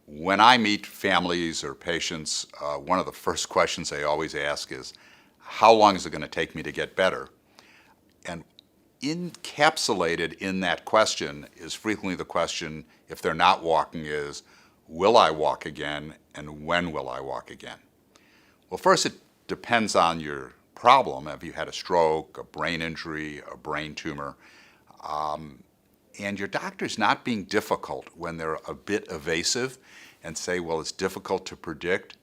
When I meet families or patients, one of the first questions they always ask is, how long is it going to take me to get better? And encapsulated in that question is frequently the question, if they're not walking, is, will I walk again, and when will I walk again? Well, first, it depends on your problem. Have you had a stroke, a brain injury, a brain tumor? And your doctor's not being difficult when they're a bit evasive and say, well, it's difficult to predict.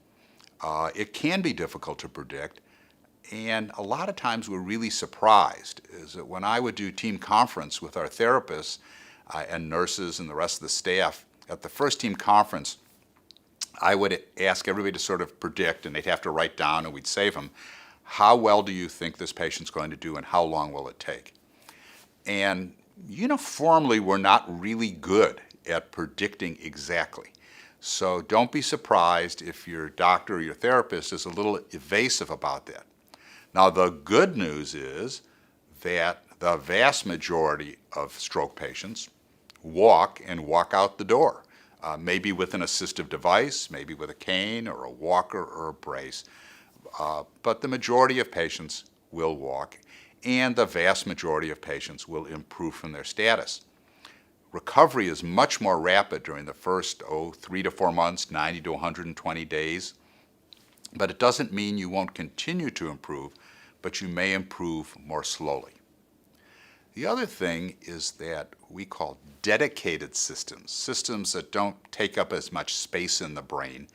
It can be difficult to predict. And a lot of times we're really surprised is that when I would do team conference with our therapists and nurses and the rest of the staff, at the first team conference, I would ask everybody to sort of predict, and they'd have to write down, and we'd save them, how well do you think this patient's going to do and how long will it take? And uniformly, we're not really good at predicting exactly. So don't be surprised if your doctor or your therapist is a little evasive about that. Now, the good news is that the vast majority of stroke patients walk and walk out the door, maybe with an assistive device, maybe with a cane or a walker or a brace. But the majority of patients will walk, and the vast majority of patients will improve from their status. Recovery is much more rapid during the first 3 to 4 months, 90 to 120 days. But it doesn't mean you won't continue to improve, but you may improve more slowly. The other thing is that we call dedicated systems, systems that don't take up as much space in the brain,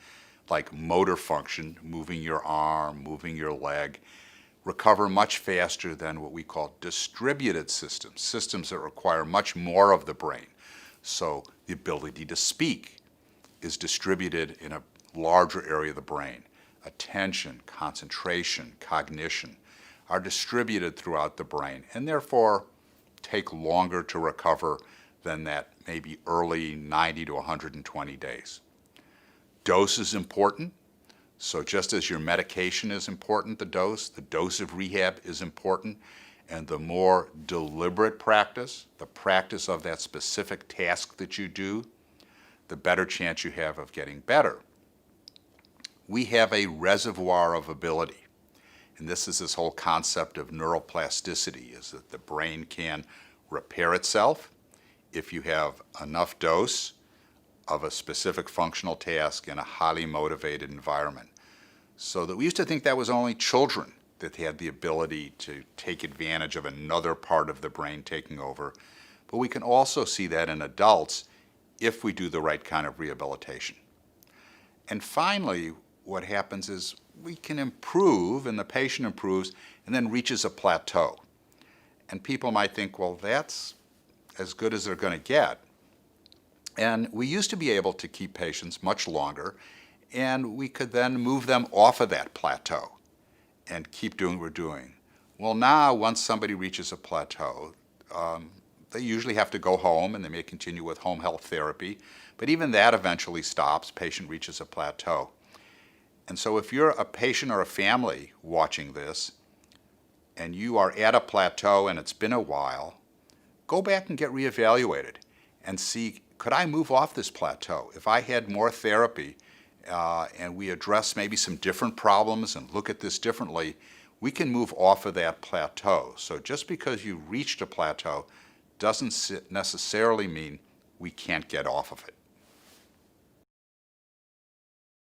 like motor function, moving your arm, moving your leg, recover much faster than what we call distributed systems, systems that require much more of the brain. So the ability to speak is distributed in a larger area of the brain. Attention, concentration, cognition are distributed throughout the brain and therefore take longer to recover than that maybe early 90 to 120 days. Dose is important. So just as your medication is important, the dose of rehab is important, and the more deliberate practice, the practice of that specific task that you do, the better chance you have of getting better. We have a reservoir of ability, and this is this whole concept of neuroplasticity, is that the brain can repair itself if you have enough dose of a specific functional task in a highly motivated environment. So that we used to think that was only children that had the ability to take advantage of another part of the brain taking over. But we can also see that in adults if we do the right kind of rehabilitation. And finally, what happens is we can improve and the patient improves and then reaches a plateau. And people might think, well, that's as good as they're going to get. And we used to be able to keep patients much longer, and we could then move them off of that plateau and keep doing what we're doing. Well, now, once somebody reaches a plateau, they usually have to go home, and they may continue with home health therapy, but even that eventually stops. Patient reaches a plateau. And so if you're a patient or a family watching this, and you are at a plateau and it's been a while, go back and get reevaluated and see, could I move off this plateau? If I had more therapy and we address maybe some different problems and look at this differently, we can move off of that plateau. So just because you reached a plateau doesn't necessarily mean we can't get off of it.